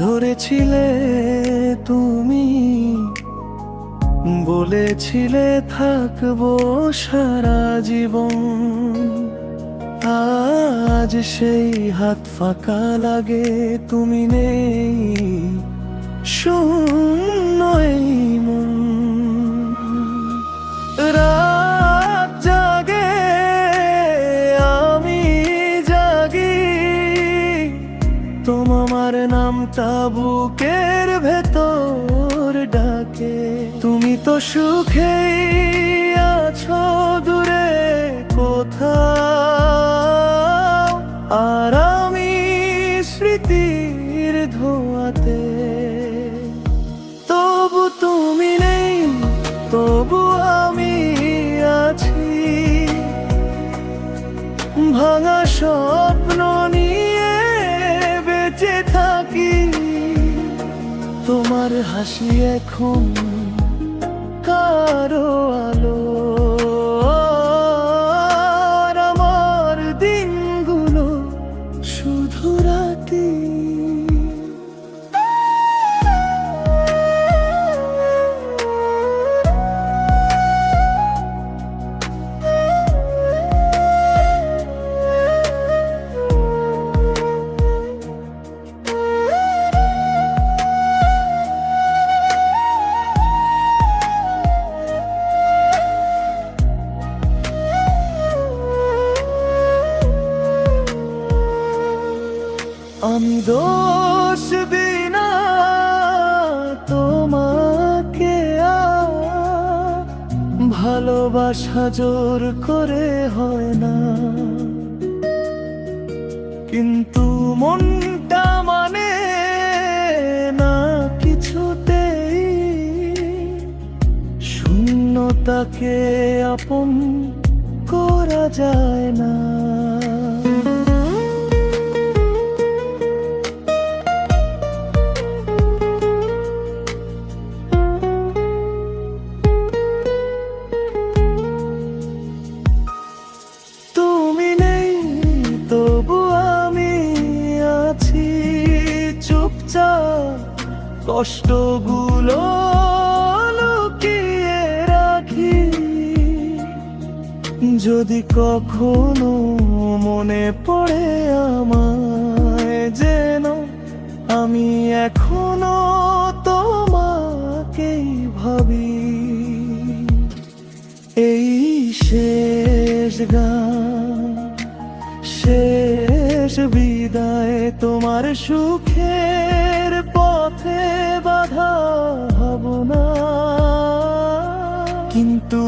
ধরেছিলে তুমি, বলেছিলে থাকবো সারা জীবন। আজ সেই হাত ফাঁকা লাগে, তুমি নেই, শূন্য এই মন। রাত জাগে আমি জাগি, তোমার নামটা বুকের ভেতর ডাকে। তুমি তো সুখেই আছো দূরে কোথাও, আর আমি স্মৃতির ধোঁয়াতে। তবু তুমি নেই, তবু আমি আছি, ভাঙা স্বপ্ন নিয়ে বেঁচে থাকি। তোমার হাসি এখন কারো আলো, আর আমার দিনগুলো শুধু রাতি। আমি দোষ দিই না তোমাকে, ভালোবাসা জোর করে হয় না, কিন্তু মনটা মানে না কিছুতেই। শূন্যতাকে আপন করা যায় না। কষ্টগুলো লুকিয়ে রাখি, যদি কখনো মনে পড়ে আমায়, যেন আমি এখনো তোমাকেই ভাবি। এই শেষ গান, শেষ বিদায়, তোমার সুখের পথে বাধা হব না, কিন্তু